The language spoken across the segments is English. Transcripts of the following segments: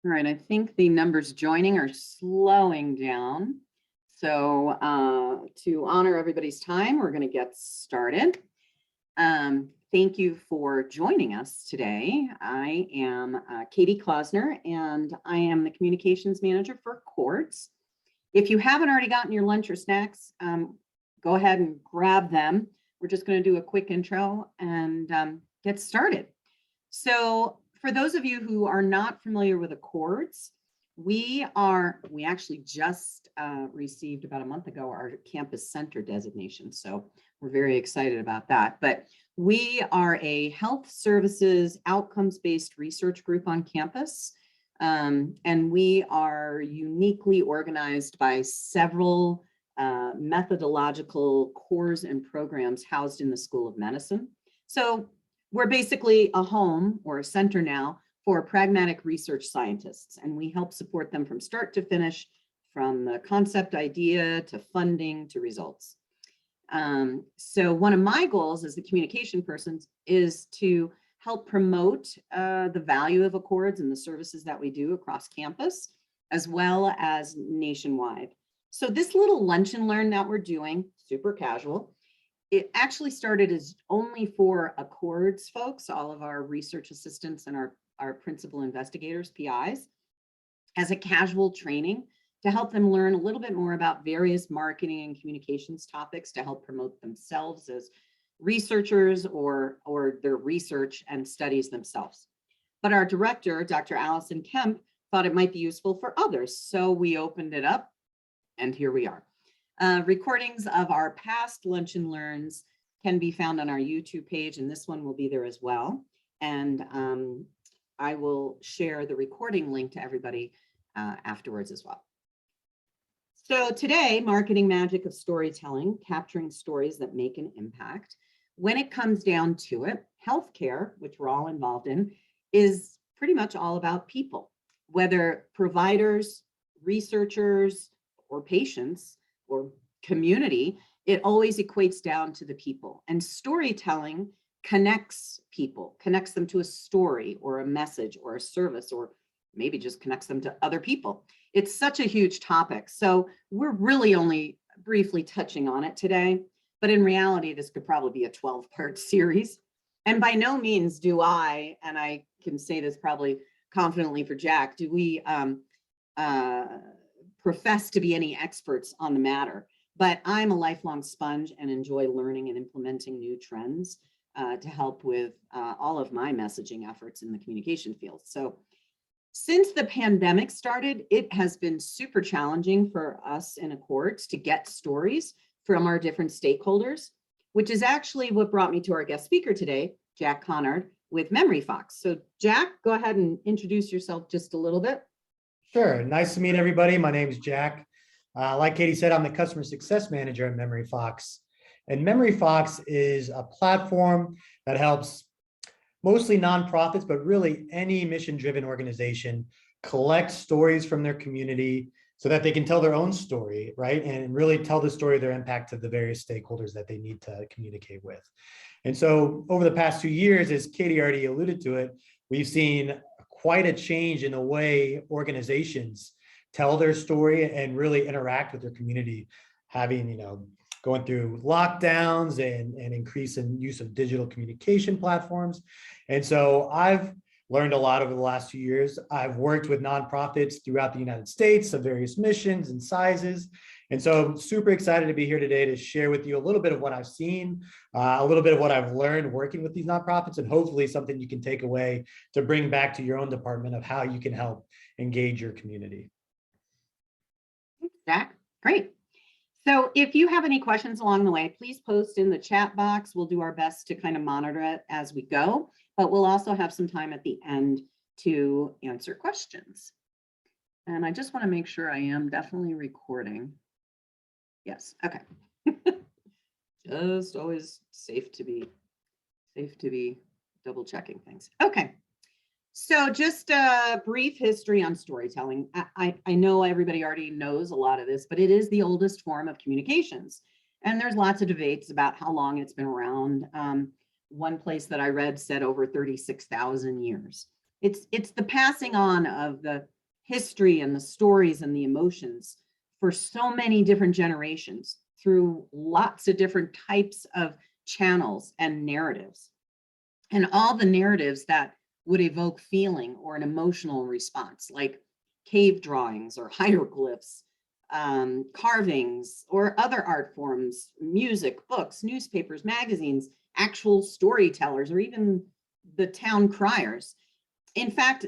All right, I think the numbers joining are slowing down. So to honor everybody's time, we're going to get started. Thank you for joining us today. I am Katie Klossner, and I am the Communications Manager for Courts. If you haven't already gotten your lunch or snacks, go ahead and grab them. We're just going to do a quick intro and get started. So for those of you who are not familiar with Accords, we actually just received about a month ago our campus center designation. So we're very excited about that. But we are a health services outcomes-based research group on campus. And we are uniquely organized by several methodological cores and programs housed in the School of Medicine. So we're basically a home or a center now for pragmatic research scientists, and we help support them from start to finish, from the concept idea to funding to results. So one of my goals as the communication person is to help promote the value of Accords and the services that we do across campus, as well as nationwide. So this little lunch and learn that we're doing, super casual, it actually started as only for Accords folks, all of our research assistants and our principal investigators, PIs, as a casual training to help them learn a little bit more about various marketing and communications topics to help promote themselves as researchers or their research and studies themselves. But our director, Dr. Allison Kemp, thought it might be useful for others. So we opened it up, and here we are. Recordings of our past lunch and learns can be found on our YouTube page, and this one will be there as well. And I will share the recording link to everybody afterwards as well. So today, marketing magic of storytelling, capturing stories that make an impact. When it comes down to it, healthcare, which we're all involved in, is pretty much all about people, whether providers, researchers, or patients, or community, it always equates down to the people. And storytelling connects people, connects them to a story or a message or a service, or maybe just connects them to other people. It's such a huge topic. So we're really only briefly touching on it today, but in reality, this could probably be a 12-part series. And by no means do I, and I can say this probably confidently for Jack, do we profess to be any experts on the matter, but I'm a lifelong sponge and enjoy learning and implementing new trends to help with all of my messaging efforts in the communication field. So since the pandemic started, it has been super challenging for us in Accords to get stories from our different stakeholders, which is actually what brought me to our guest speaker today, Jack Conard with Memory Fox. So Jack, go ahead and introduce yourself just a little bit. Sure. Nice to meet everybody. My name is Jack. Like Katie said, I'm the customer success manager at Memory Fox. And Memory Fox is a platform that helps mostly nonprofits, but really any mission-driven organization collect stories from their community so that they can tell their own story, right? And really tell the story of their impact to the various stakeholders that they need to communicate with. And so over the past 2 years, as Katie already alluded to it, we've seen quite a change in the way organizations tell their story and really interact with their community, having, going through lockdowns and increase in use of digital communication platforms. And so I've learned a lot over the last 2 years. I've worked with nonprofits throughout the United States of various missions and sizes. And so I'm super excited to be here today to share with you a little bit of what I've seen, a little bit of what I've learned working with these nonprofits, and hopefully something you can take away to bring back to your own department of how you can help engage your community. Thanks, Jack. Great. So if you have any questions along the way, please post in the chat box. We'll do our best to kind of monitor it as we go, but we'll also have some time at the end to answer questions. And I just want to make sure I am definitely recording. Yes, okay. Just always safe to be double checking things. Okay. So just a brief history on storytelling. I know everybody already knows a lot of this, but it is the oldest form of communications. And there's lots of debates about how long it's been around. One place that I read said over 36,000 years. It's the passing on of the history and the stories and the emotions for so many different generations through lots of different types of channels and narratives. And all the narratives that would evoke feeling or an emotional response, like cave drawings or hieroglyphs, carvings, or other art forms, music, books, newspapers, magazines, actual storytellers, or even the town criers. In fact,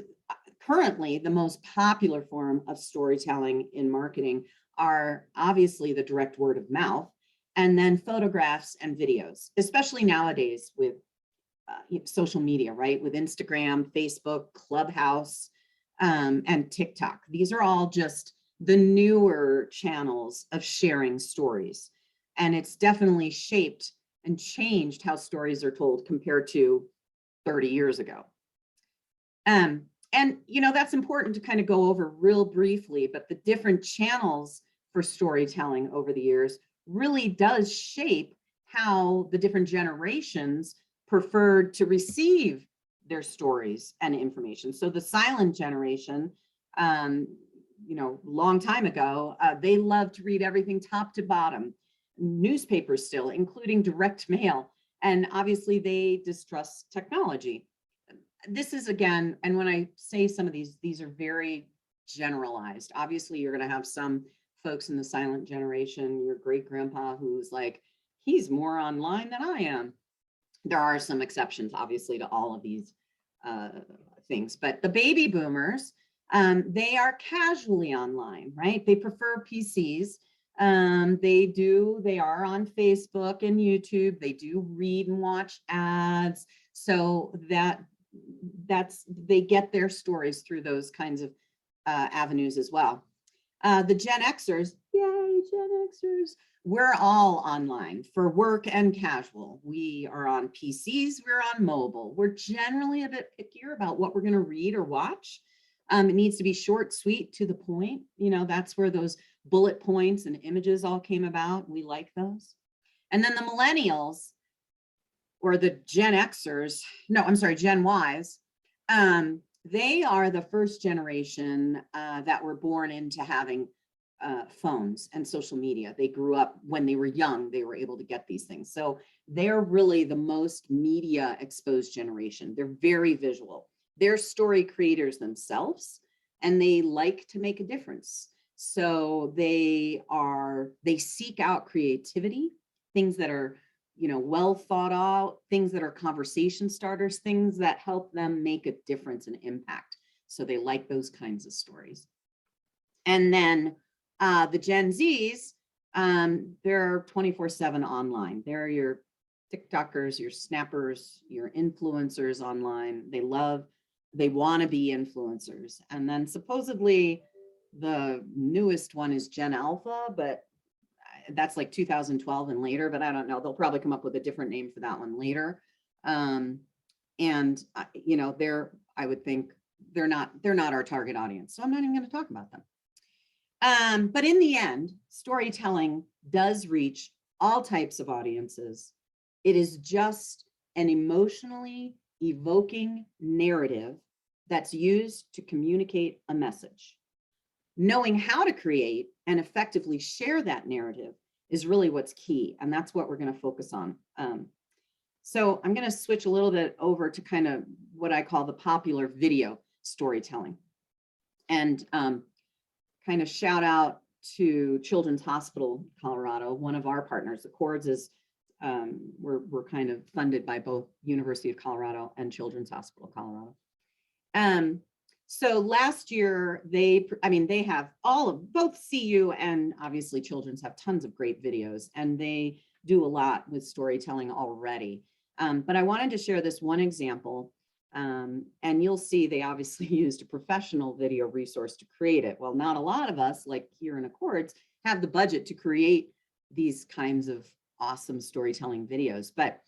currently, the most popular form of storytelling in marketing are obviously the direct word of mouth, and then photographs and videos, especially nowadays with social media, right? With Instagram, Facebook, Clubhouse, and TikTok. These are all just the newer channels of sharing stories. And it's definitely shaped and changed how stories are told compared to 30 years ago. And that's important to kind of go over real briefly, but the different channels for storytelling over the years really does shape how the different generations preferred to receive their stories and information. So the silent generation, long time ago, they loved to read everything top to bottom, newspapers still, including direct mail. And obviously they distrust technology. This is, again, and when I say some of these are very generalized. Obviously, you're going to have some folks in the silent generation, your great grandpa, who's like, he's more online than I am. There are some exceptions, obviously, to all of these things, but the baby boomers, they are casually online, right? They prefer PCs. They are on Facebook and YouTube. They do read and watch ads. So they get their stories through those kinds of avenues as well. The Gen Xers, yay, Gen Xers, we're all online for work and casual. We are on PCs, we're on mobile. We're generally a bit pickier about what we're going to read or watch. It needs to be short, sweet, to the point. That's where those bullet points and images all came about. We like those. And then the millennials, or the Gen Xers, no, I'm sorry, Gen Ys, they are the first generation that were born into having phones and social media. They grew up when they were young, they were able to get these things. So they're really the most media exposed generation. They're very visual. They're story creators themselves, and they like to make a difference. So they seek out creativity, things that are well thought out, things that are conversation starters, things that help them make a difference and impact. So they like those kinds of stories. And then the Gen Zs, they're 24/7 online. They're your TikTokers, your snappers, your influencers online. They want to be influencers. And then supposedly the newest one is Gen Alpha, but that's like 2012 and later, but I don't know. They'll probably come up with a different name for that one later. I would think they're not our target audience. So I'm not even going to talk about them. But in the end, storytelling does reach all types of audiences. It is just an emotionally evoking narrative that's used to communicate a message. Knowing how to create and effectively share that narrative is really what's key. And that's what we're going to focus on. So I'm going to switch a little bit over to kind of what I call the popular video storytelling. And kind of shout out to Children's Hospital Colorado, one of our partners. The Accords is, we're kind of funded by both University of Colorado and Children's Hospital Colorado. So last year, they have both CU and obviously Children's have tons of great videos, and they do a lot with storytelling already. But I wanted to share this one example, and you'll see they obviously used a professional video resource to create it. Well, not a lot of us, like here in Accords, have the budget to create these kinds of awesome storytelling videos. But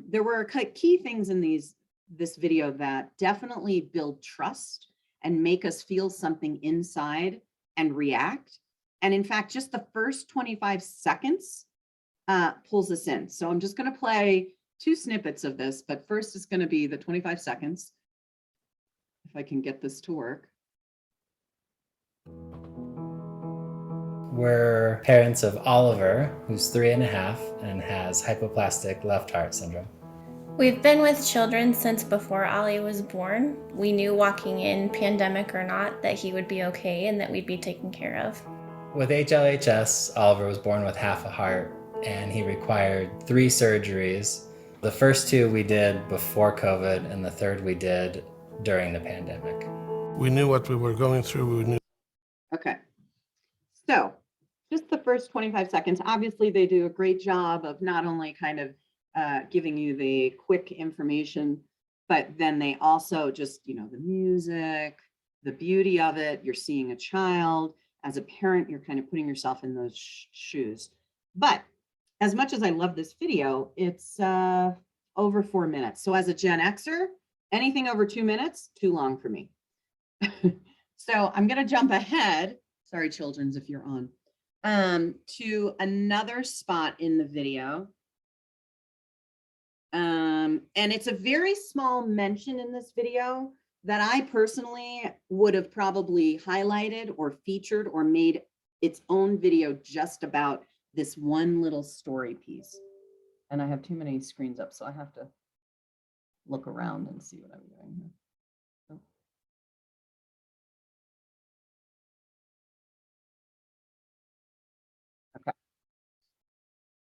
there were key things in this video that definitely build trust and make us feel something inside and react. And in fact, just the first 25 seconds pulls us in. So I'm just going to play 2 snippets of this, but first it's going to be the 25 seconds. If I can get this to work. We're parents of Oliver, who's 3.5 and has hypoplastic left heart syndrome. We've been with children since before Ollie was born. We knew walking in, pandemic or not, that he would be okay and that we'd be taken care of. With HLHS, Oliver was born with half a heart and he required 3 surgeries. The first 2 we did before COVID and the third we did during the pandemic. We knew what we were going through. We knew. Okay. So just the first 25 seconds, obviously they do a great job of not only kind of giving you the quick information, but then they also just, you know, the music, the beauty of it. You're seeing a child. As a parent, you're kind of putting yourself in those shoes. But as much as I love this video, it's over 4 minutes. So as a Gen Xer, anything over 2 minutes, too long for me. So I'm going to jump ahead. Sorry, children's, if you're on, to another spot in the video. And it's a very small mention in this video that I personally would have probably highlighted or featured or made its own video just about this one little story piece. And I have too many screens up, so I have to look around and see what I'm doing here.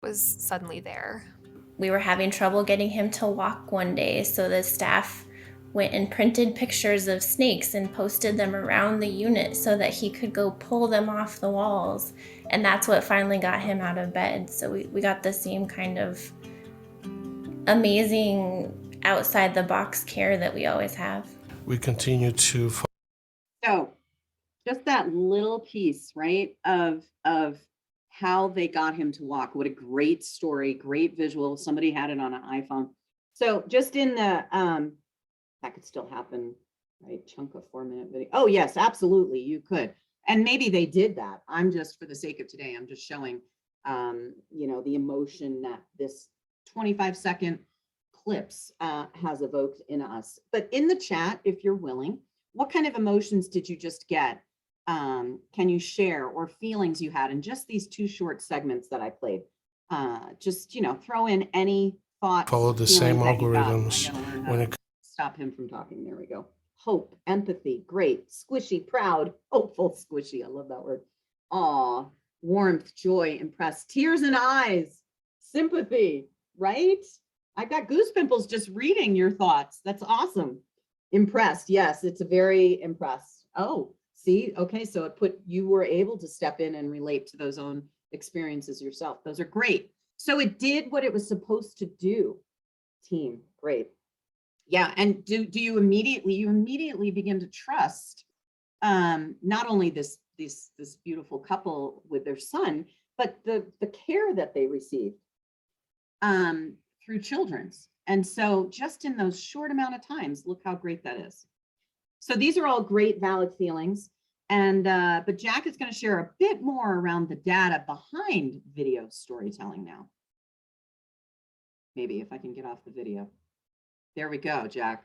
Was suddenly there. We were having trouble getting him to walk one day, so the staff went and printed pictures of snakes and posted them around the unit so that he could go pull them off the walls. And that's what finally got him out of bed. So we got the same kind of amazing outside the box care that we always have. We continue to. So just that little piece, right, of how they got him to walk. What a great story, great visual. Somebody had it on an iPhone. So just in the, that could still happen, right? Chunk of 4-minute video. Oh yes, absolutely, you could. And maybe they did that. I'm just, for the sake of today, I'm just showing, you know, the emotion that this 25-second clips has evoked in us. But in the chat, if you're willing, what kind of emotions did you just get? Can you share, or feelings you had in just these 2 short segments that I played? Just, you know, throw in any thoughts. Follow the same algorithms when it. Stop him from talking. There we go. Hope, empathy, great, squishy, proud, hopeful, squishy. I love that word. Aw, warmth, joy, impressed, tears in eyes, sympathy, right? I got goose pimples just reading your thoughts. That's awesome. Impressed. Yes, it's a very impressed. Oh, see, okay, so it put, you were able to step in and relate to those own experiences yourself. Those are great. So it did what it was supposed to do. Team, great. Yeah, and do you immediately begin to trust not only this beautiful couple with their son, but the care that they received through children's. And so just in those short amount of times, look how great that is. So these are all great, valid feelings. And but Jack is going to share a bit more around the data behind video storytelling now. Maybe if I can get off the video. There we go, Jack.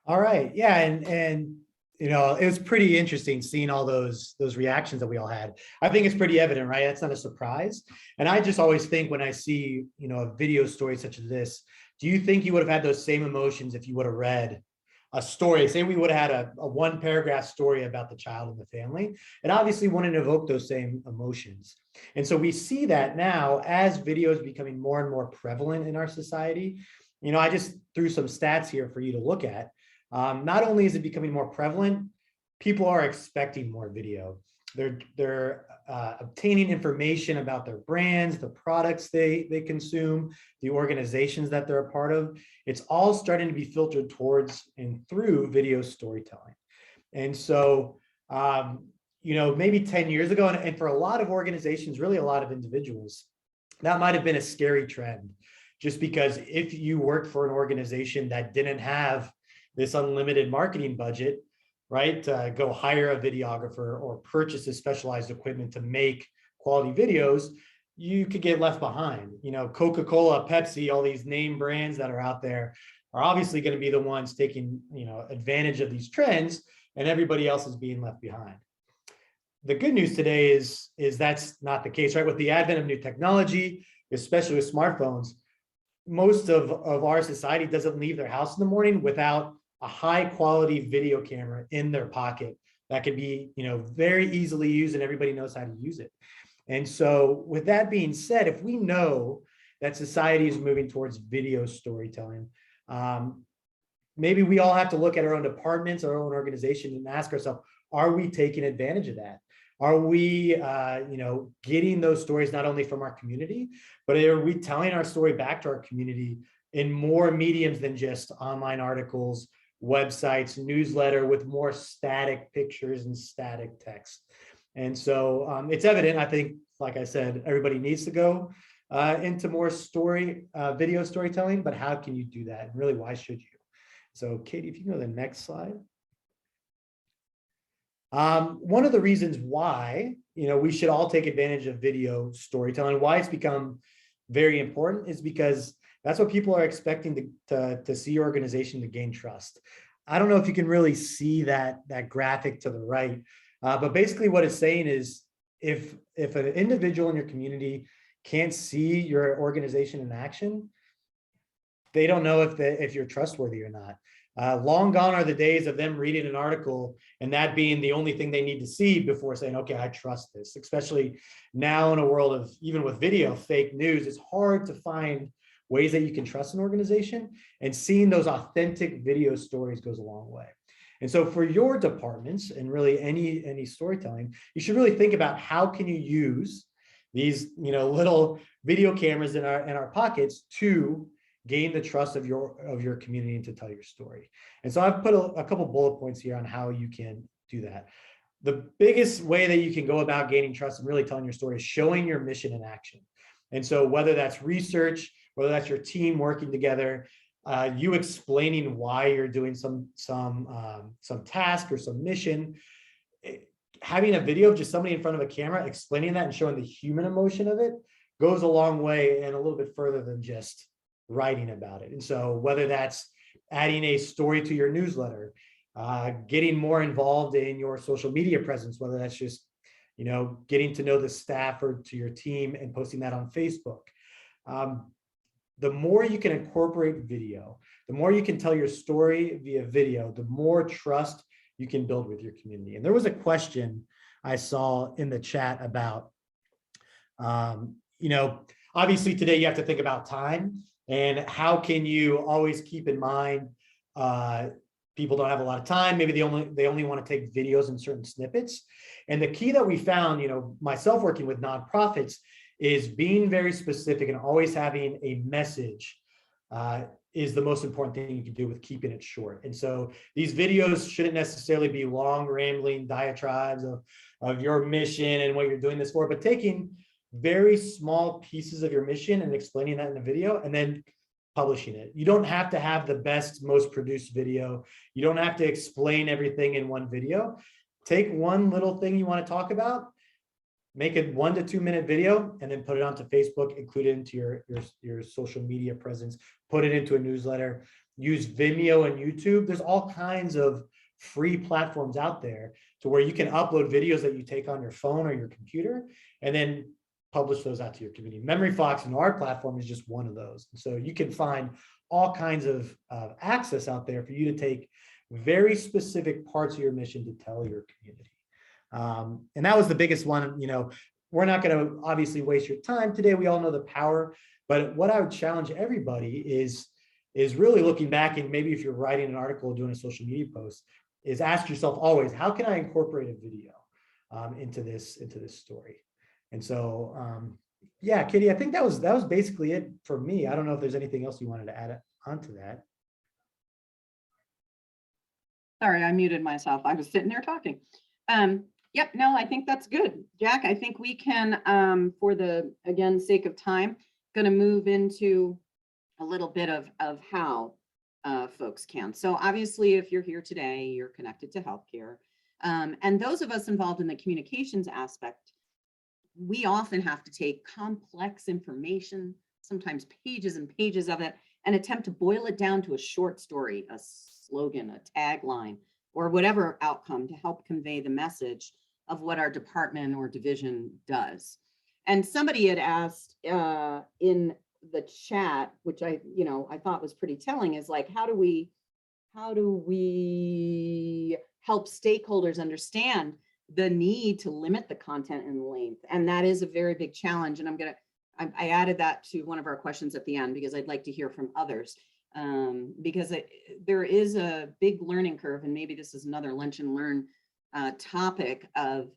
All right. Yeah. And you know, it was pretty interesting seeing all those reactions that we all had. I think it's pretty evident, right? That's not a surprise. And I just always think when I see, you know, a video story such as this, do you think you would have had those same emotions if you would have read a story? Say we would have had a 1-paragraph story about the child and the family, it obviously wouldn't evoke those same emotions. And so we see that now as video is becoming more and more prevalent in our society. You know, I just threw some stats here for you to look at. Not only is it becoming more prevalent, people are expecting more video. They're obtaining information about their brands, the products they consume, the organizations that they're a part of. It's all starting to be filtered towards and through video storytelling. And so, you know, maybe 10 years ago, and for a lot of organizations, really a lot of individuals, that might have been a scary trend. Just because if you worked for an organization that didn't have this unlimited marketing budget, right, go hire a videographer or purchase a specialized equipment to make quality videos, you could get left behind. You know, Coca-Cola, Pepsi, all these name brands that are out there are obviously going to be the ones taking, you know, advantage of these trends, and everybody else is being left behind. the good news today is that's not the case, right? With the advent of new technology, especially with smartphones, most of our society doesn't leave their house in the morning without a high quality video camera in their pocket that can be, very easily used, and everybody knows how to use it. And so with that being said, if we know that society is moving towards video storytelling, maybe we all have to look at our own departments, our own organization, and ask ourselves, are we taking advantage of that? Are we, getting those stories not only from our community, but are we telling our story back to our community in more mediums than just online articles, websites, newsletter with more static pictures and static text? And so it's evident, I think, like I said, everybody needs to go into more video storytelling, but how can you do that? And really, why should you? So Katie, if you can go to the next slide. One of the reasons why, we should all take advantage of video storytelling, why it's become very important, is because that's what people are expecting to see your organization to gain trust. I don't know if you can really see that graphic to the right, but basically what it's saying is if an individual in your community can't see your organization in action, they don't know if you're trustworthy or not. Long gone are the days of them reading an article and that being the only thing they need to see before saying, okay, I trust this. Especially now in a world of, even with video, fake news, it's hard to find ways that you can trust an organization, and seeing those authentic video stories goes a long way. And so for your departments and really any storytelling, you should really think about how can you use these little video cameras in our pockets to gain the trust of your community and to tell your story. And so I've put a couple bullet points here on how you can do that. The biggest way that you can go about gaining trust and really telling your story is showing your mission in action. And so whether that's research, whether that's your team working together, you explaining why you're doing some task or some mission, having a video of just somebody in front of a camera explaining that and showing the human emotion of it goes a long way and a little bit further than just writing about it. And so whether that's adding a story to your newsletter, getting more involved in your social media presence, whether that's just, getting to know the staff or to your team and posting that on Facebook. The more you can incorporate video, the more you can tell your story via video, the more trust you can build with your community. And there was a question I saw in the chat about, obviously today you have to think about time and how can you always keep in mind people don't have a lot of time. Maybe they only want to take videos in certain snippets. And the key that we found, myself working with nonprofits, is being very specific and always having a message is the most important thing you can do with keeping it short. And so these videos shouldn't necessarily be long, rambling diatribes of your mission and what you're doing this for, but taking very small pieces of your mission and explaining that in a video and then publishing it. You don't have to have the best, most produced video. You don't have to explain everything in one video. Take one little thing you want to talk about, make a 1 to 2 minute video, and then put it onto Facebook, include it into your social media presence, put it into a newsletter, use Vimeo and YouTube. There's all kinds of free platforms out there to where you can upload videos that you take on your phone or your computer and then publish those out to your community. MemoryFox and our platform is just one of those. So you can find all kinds of access out there for you to take very specific parts of your mission to tell your community. And that was the biggest one. We're not going to obviously waste your time today. We all know the power, but what I would challenge everybody is really looking back, and maybe if you're writing an article or doing a social media post, is ask yourself always, how can I incorporate a video into this story? And so, yeah, Katie, I think that was basically it for me. I don't know if there's anything else you wanted to add onto that. Sorry, I muted myself. I was sitting there talking. Yep, no, I think that's good. Jack, I think we can, for the, again, sake of time, going to move into a little bit of how folks can. So obviously, if you're here today, you're connected to healthcare. And those of us involved in the communications aspect, we often have to take complex information, sometimes pages and pages of it, and attempt to boil it down to a short story, a slogan, a tagline, or whatever outcome to help convey the message of what our department or division does. And somebody had asked in the chat, which I thought was pretty telling, is like, how do we help stakeholders understand the need to limit the content and length? And that is a very big challenge. And I added that to one of our questions at the end, because I'd like to hear from others, because there is a big learning curve, and maybe this is another lunch and learn topic of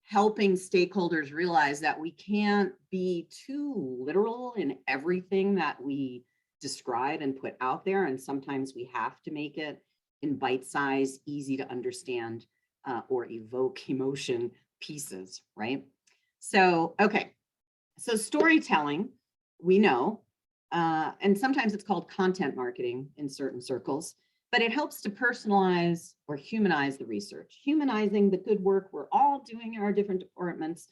helping stakeholders realize that we can't be too literal in everything that we describe and put out there. And sometimes we have to make it in bite-sized, easy to understand or evoke emotion pieces, right? So, okay. So storytelling, we know, and sometimes it's called content marketing in certain circles, but it helps to personalize or humanize the research, humanizing the good work we're all doing in our different departments,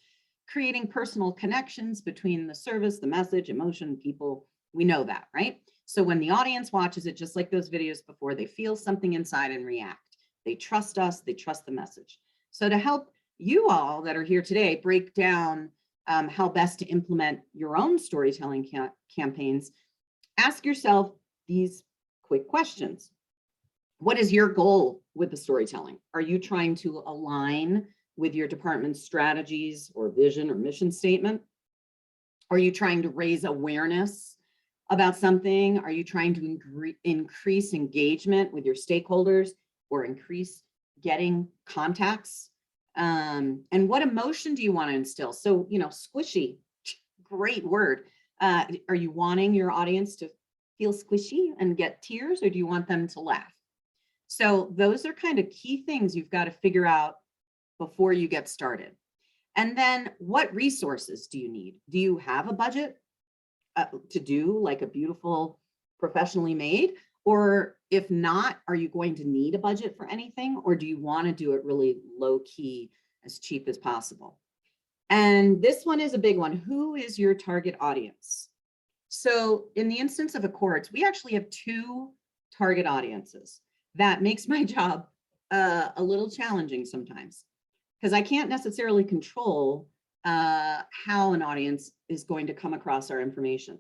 creating personal connections between the service, the message, emotion, people. We know that, right? So when the audience watches it, just like those videos before, they feel something inside and react. They trust us, they trust the message. So to help you all that are here today break down how best to implement your own storytelling campaigns, ask yourself these quick questions. What is your goal with the storytelling? Are you trying to align with your department's strategies or vision or mission statement? Are you trying to raise awareness about something? Are you trying to increase engagement with your stakeholders or increase getting contacts? And what emotion do you want to instill? So, squishy, great word. Are you wanting your audience to feel squishy and get tears, or do you want them to laugh? So those are kind of key things you've got to figure out before you get started. And then what resources do you need? Do you have a budget to do like a beautiful, professionally made? Or if not, are you going to need a budget for anything? Or do you want to do it really low key, as cheap as possible? And this one is a big one. Who is your target audience? So in the instance of Accords, we actually have 2 target audiences. That makes my job a little challenging sometimes, because I can't necessarily control how an audience is going to come across our information.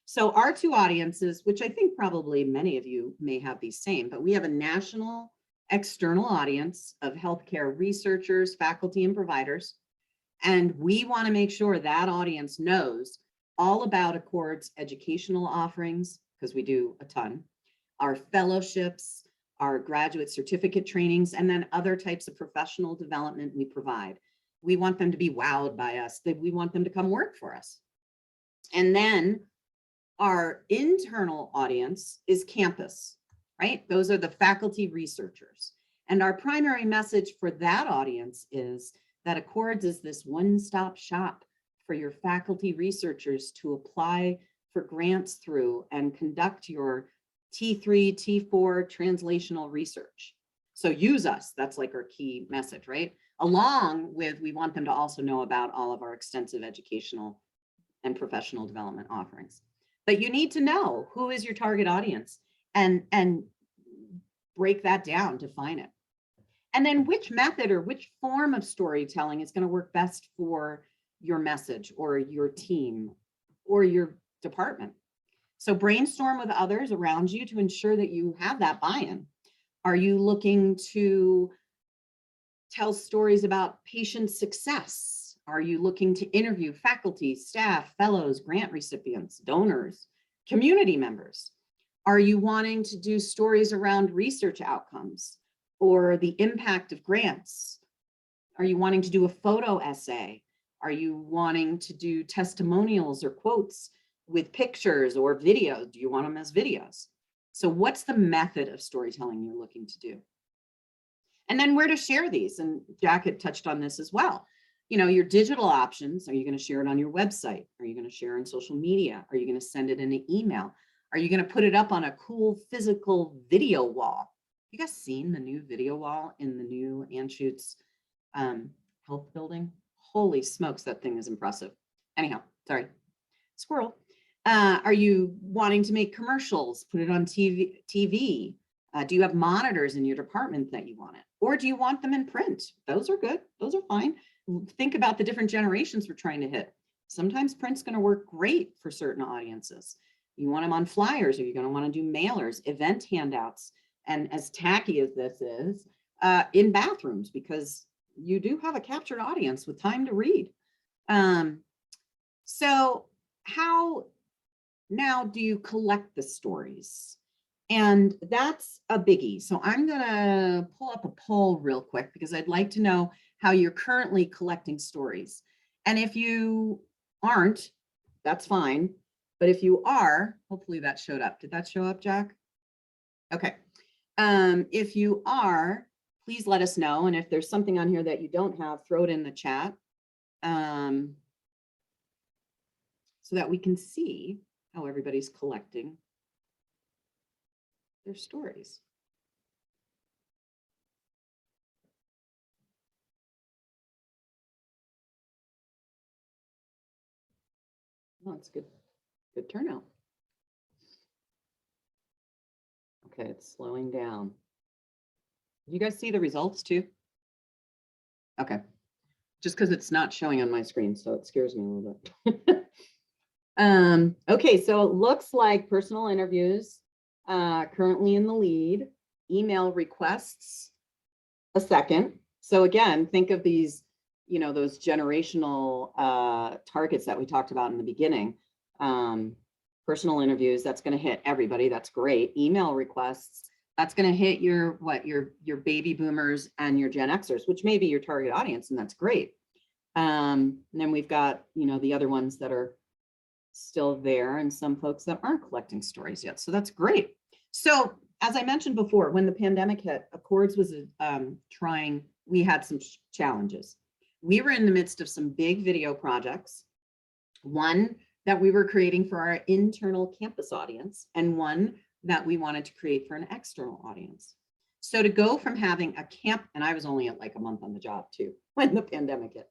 So our 2 audiences, which I think probably many of you may have these same, but we have a national external audience of healthcare researchers, faculty, and providers. And we want to make sure that audience knows all about Accord's educational offerings, because we do a ton, our fellowships, our graduate certificate trainings, and then other types of professional development we provide. We want them to be wowed by us, that we want them to come work for us. And then our internal audience is campus, right? Those are the faculty researchers. And our primary message for that audience is that Accords is this one-stop shop for your faculty researchers to apply for grants through and conduct your T3, T4 translational research. So use us, that's like our key message, right? Along with, we want them to also know about all of our extensive educational and professional development offerings. But you need to know who is your target audience and break that down, define it. And then which method or which form of storytelling is going to work best for your message or your team or your department. So brainstorm with others around you to ensure that you have that buy-in. Are you looking to tell stories about patient success? Are you looking to interview faculty, staff, fellows, grant recipients, donors, community members? Are you wanting to do stories around research outcomes or the impact of grants? Are you wanting to do a photo essay? Are you wanting to do testimonials or quotes with pictures or videos? Do you want them as videos? So what's the method of storytelling you're looking to do? And then where to share these? And Jack had touched on this as well. Your digital options. Are you going to share it on your website? Are you going to share on social media? Are you going to send it in an email? Are you going to put it up on a cool physical video wall? You guys seen the new video wall in the new Anschutz health building? Holy smokes, that thing is impressive. Anyhow, sorry, squirrel. Are you wanting to make commercials, put it on TV? Do you have monitors in your department that you want it? Or do you want them in print? Those are good. Those are fine. Think about the different generations we're trying to hit. Sometimes print's going to work great for certain audiences. You want them on flyers, or you're going to want to do mailers, event handouts, and as tacky as this is, in bathrooms, because you do have a captured audience with time to read. So how now do you collect the stories? And that's a biggie. So I'm gonna pull up a poll real quick because I'd like to know how you're currently collecting stories. And if you aren't, that's fine. But if you are, hopefully that showed up. Did that show up, Jack? Okay. If you are, please let us know. And if there's something on here that you don't have, throw it in the chat so that we can see how everybody's collecting their stories. Oh, it's good turnout. Okay, it's slowing down. You guys see the results too? Okay, just because it's not showing on my screen, so it scares me a little bit. Okay, so it looks like personal interviews currently in the lead, email requests a second. So again, think of these, those generational targets that we talked about in the beginning. Personal interviews, that's going to hit everybody. That's great. Email requests, that's going to hit your baby boomers and your Gen Xers, which may be your target audience, and that's great. And then we've got, the other ones that are still there, and some folks that aren't collecting stories yet. So that's great. So as I mentioned before, when the pandemic hit, Accords was we had some challenges. We were in the midst of some big video projects, one that we were creating for our internal campus audience, and one that we wanted to create for an external audience. So to go from having a camp, and I was only at like a month on the job too, when the pandemic hit,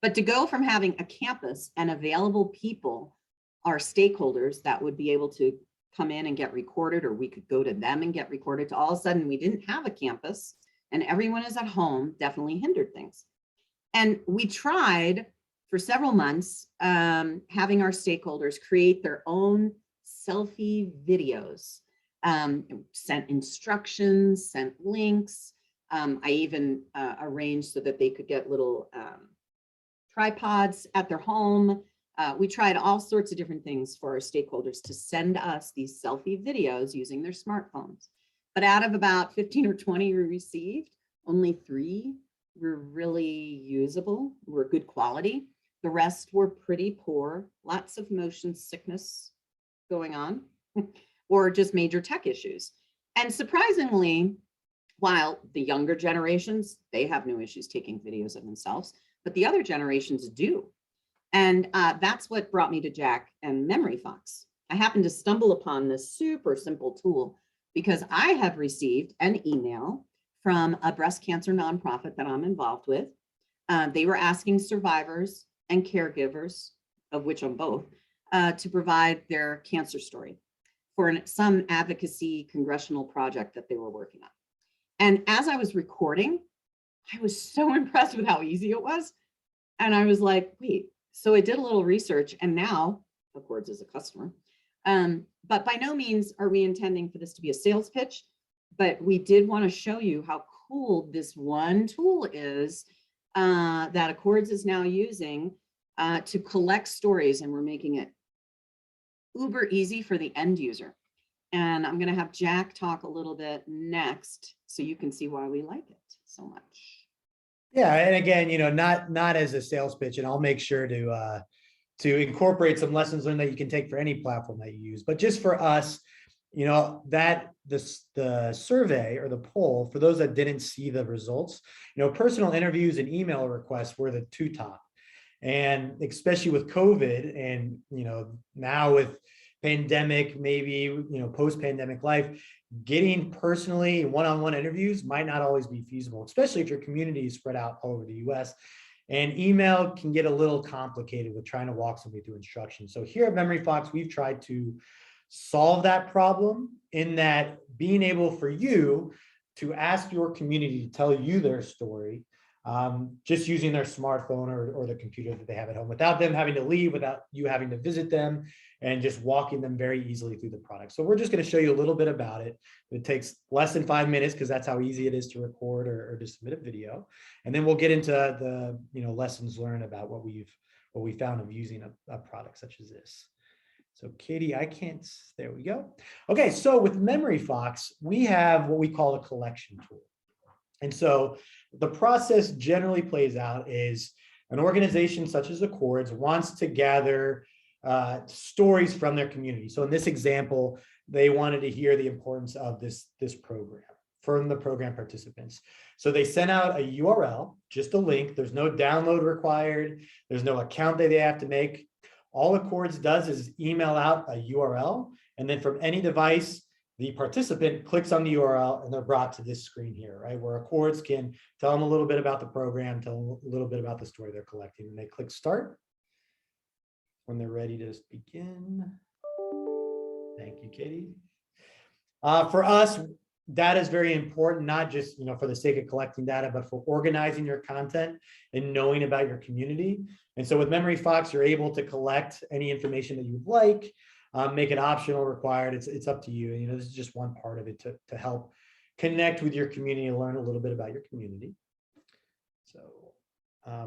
but to go from having a campus and available people, our stakeholders that would be able to come in and get recorded, or we could go to them and get recorded, to all of a sudden we didn't have a campus and everyone is at home, definitely hindered things. And we tried for several months having our stakeholders create their own selfie videos, sent instructions, sent links. I even arranged so that they could get little tripods at their home. We tried all sorts of different things for our stakeholders to send us these selfie videos using their smartphones. But out of about 15 or 20 we received, only 3 were really usable, were good quality. The rest were pretty poor, lots of motion sickness going on, or just major tech issues. And surprisingly, while the younger generations, they have no issues taking videos of themselves, but the other generations do. And that's what brought me to Jack and Memory Fox. I happened to stumble upon this super simple tool because I have received an email from a breast cancer nonprofit that I'm involved with. They were asking survivors and caregivers, of which I'm both, to provide their cancer story for some advocacy congressional project that they were working on. And as I was recording, I was so impressed with how easy it was. And I was like, wait, so I did a little research, and now Accords is a customer. But by no means are we intending for this to be a sales pitch, but we did want to show you how cool this one tool is that Accords is now using to collect stories, and we're making it uber easy for the end user. And I'm going to have Jack talk a little bit next so you can see why we like it so much. Yeah, and again, not as a sales pitch, and I'll make sure to incorporate some lessons learned that you can take for any platform that you use. But just for us, that the survey or the poll, for those that didn't see the results, personal interviews and email requests were the 2 top. And especially with COVID and, now with pandemic, maybe, post-pandemic life, getting personally one-on-one interviews might not always be feasible, especially if your community is spread out all over the US. And email can get a little complicated with trying to walk somebody through instructions. So here at Memory Fox, we've tried to solve that problem in that being able for you to ask your community to tell you their story, just using their smartphone or the computer that they have at home, without them having to leave, without you having to visit them, and just walking them very easily through the product. So we're just going to show you a little bit about it. It takes less than 5 minutes because that's how easy it is to record or to submit a video. And then we'll get into the lessons learned about what we found of using a product such as this. So Katie, there we go. Okay, so with Memory Fox, we have what we call a collection tool. And so the process generally plays out is an organization such as Accords wants to gather stories from their community. So in this example, they wanted to hear the importance of this program from the program participants. So they sent out a URL, just a link. There's no download required. There's no account that they have to make. All Accords does is email out a URL, and then from any device, the participant clicks on the URL and they're brought to this screen here, right? Where Accords can tell them a little bit about the program, tell them a little bit about the story they're collecting, and they click start when they're ready to begin. Thank you, Katie. For us, data is very important, not just for the sake of collecting data, but for organizing your content and knowing about your community. And so with Memory Fox, you're able to collect any information that you'd like, make it optional, required. It's up to you. This is just one part of it to help connect with your community and learn a little bit about your community. So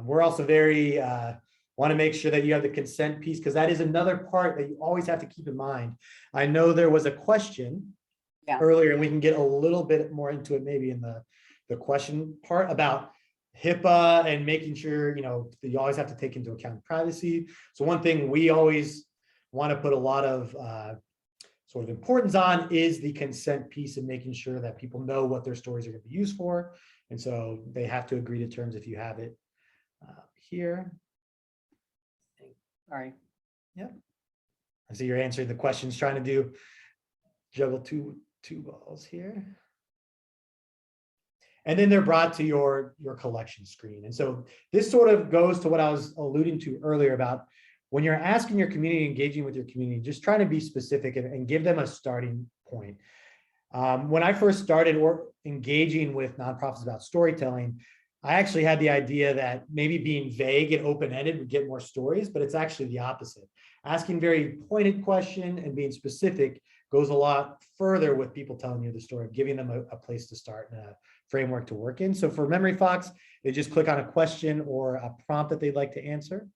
we're also very want to make sure that you have the consent piece, because that is another part that you always have to keep in mind. I know there was a question earlier, and we can get a little bit more into it maybe in the question part about HIPAA and making sure you always have to take into account privacy. So one thing we always want to put a lot of sort of importance on is the consent piece and making sure that people know what their stories are going to be used for. And so they have to agree to terms if you have it here. Sorry. Yep. I see you're answering the questions, trying to juggle two balls here. And then they're brought to your collection screen. And so this sort of goes to what I was alluding to earlier about when you're asking your community, engaging with your community, just trying to be specific and give them a starting point. When I first started engaging with nonprofits about storytelling, I actually had the idea that maybe being vague and open-ended would get more stories, but it's actually the opposite. Asking very pointed question and being specific goes a lot further with people telling you the story, giving them a place to start and a framework to work in. So for Memory Fox, they just click on a question or a prompt that they'd like to answer.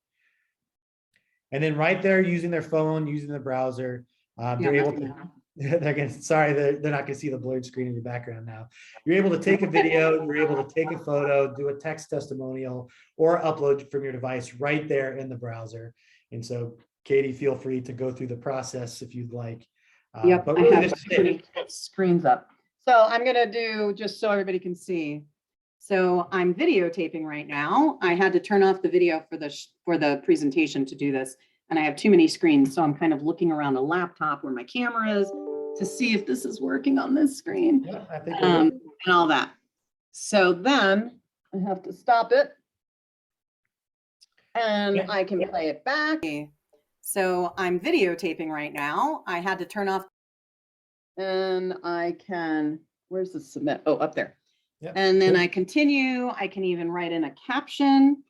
And then right there, using their phone, using the browser, they're able to, they're not gonna see the blurred screen in the background now. You're able to take a video, you're able to take a photo, do a text testimonial, or upload from your device right there in the browser. And so Katie, feel free to go through the process if you'd like. Yep, but I really have the screens up. So I'm gonna do, just so everybody can see. So I'm videotaping right now. I had to turn off the video for the presentation to do this, and I have too many screens. So I'm kind of looking around a laptop where my camera is to see if this is working on this screen, Yeah, I think and all that. So then I have to stop it, and I can play it back. So I'm videotaping right now. I had to turn off, and I can, where's the submit? Oh, up there. Yep. And then I continue. I can even write in a caption.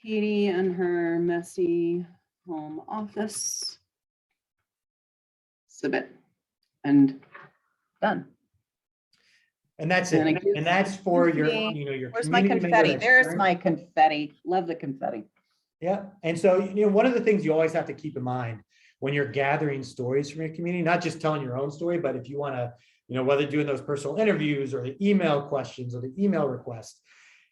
Katie and her messy home office. Submit. And done. And that's it. And that's for your, your Where's my community confetti? member There's experience. my confetti. Love the confetti. Yeah. And so, one of the things you always have to keep in mind when you're gathering stories from your community, not just telling your own story, but if you want to, whether doing those personal interviews or the email questions or the email requests,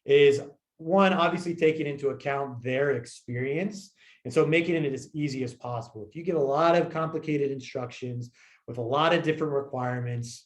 is one, obviously taking into account their experience. And so making it as easy as possible. If you get a lot of complicated instructions with a lot of different requirements,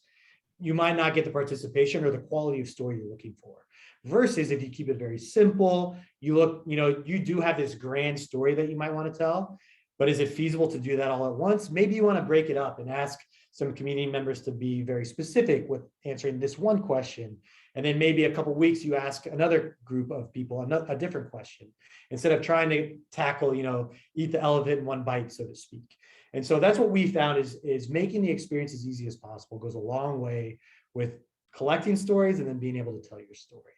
you might not get the participation or the quality of story you're looking for. Versus if you keep it very simple, you do have this grand story that you might want to tell, but is it feasible to do that all at once? Maybe you want to break it up and ask some community members to be very specific with answering this one question. And then maybe a couple of weeks, you ask another group of people a different question, instead of trying to tackle, eat the elephant in one bite, so to speak. And so that's what we found is making the experience as easy as possible goes a long way with collecting stories and then being able to tell your story.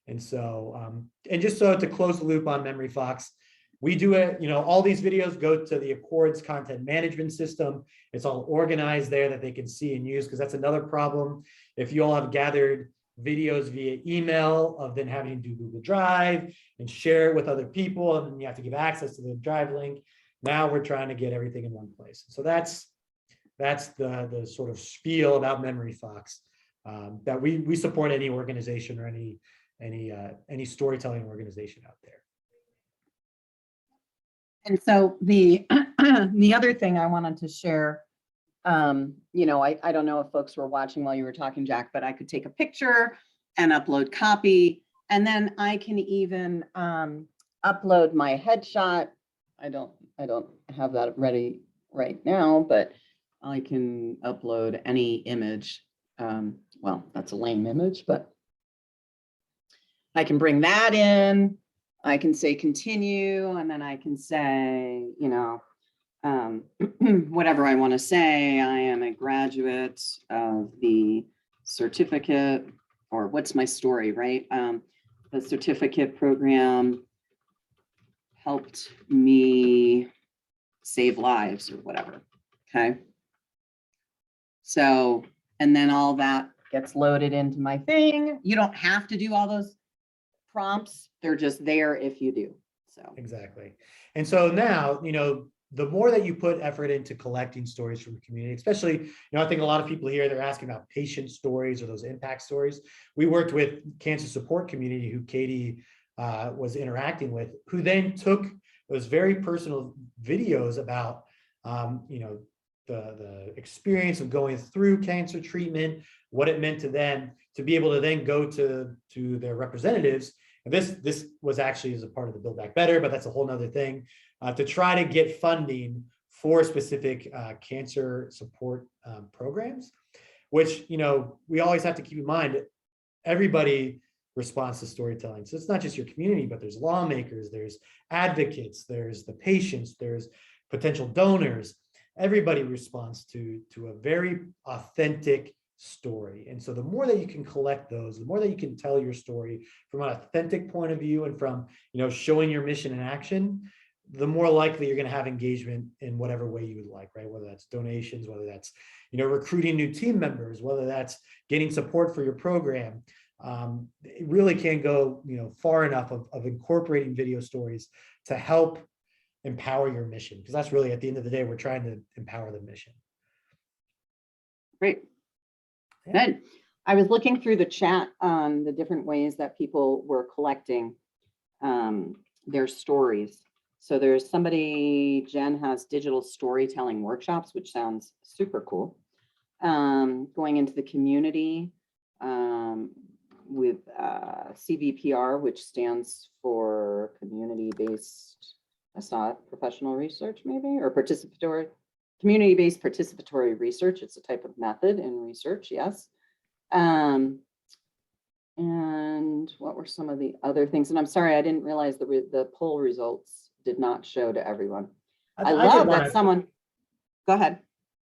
And so, and just so to close the loop on Memory Fox, we do it, all these videos go to the Accords content management system. It's all organized there that they can see and use, because that's another problem. If you all have gathered videos via email of then having to do Google Drive and share it with other people, and then you have to give access to the Drive link. Now we're trying to get everything in one place. So that's the sort of spiel about Memory Fox, that we support any organization or any storytelling organization out there. And so the the other thing I wanted to share, I don't know if folks were watching while you were talking, Jack, but I could take a picture and upload copy, and then I can even upload my headshot. I don't have that ready right now, but I can upload any image. Well, that's a lame image, but I can bring that in. I can say continue, and then I can say, whatever I want to say. I am a graduate of the certificate, or what's my story, right? The certificate program helped me save lives or whatever, okay? So, and then all that gets loaded into my thing. You don't have to do all those prompts. They're just there if you do. So exactly. And so now, the more that you put effort into collecting stories from the community, especially, I think a lot of people here, they're asking about patient stories or those impact stories. We worked with cancer support community who Katie was interacting with, who then took those very personal videos about, the experience of going through cancer treatment, what it meant to them, to be able to then go to their representatives. And this was actually as a part of the Build Back Better, but that's a whole nother thing, to try to get funding for specific cancer support programs, which, we always have to keep in mind, everybody responds to storytelling. So it's not just your community, but there's lawmakers, there's advocates, there's the patients, there's potential donors. Everybody responds to a very authentic story. And so the more that you can collect those, the more that you can tell your story from an authentic point of view and from, showing your mission in action, the more likely you're going to have engagement in whatever way you would like, right? Whether that's donations, whether that's, recruiting new team members, whether that's getting support for your program. It really can go, far enough of incorporating video stories to help empower your mission, because that's really, at the end of the day, we're trying to empower the mission. great. Good. I was looking through the chat on the different ways that people were collecting their stories. So there's somebody, Jen has digital storytelling workshops, which sounds super cool. Going into the community with CVPR, which stands for community-based, that's not professional research maybe, or participatory, community-based participatory research. It's a type of method in research, yes. And what were some of the other things? And I'm sorry, I didn't realize the poll results did not show to everyone. I love that someone, go ahead.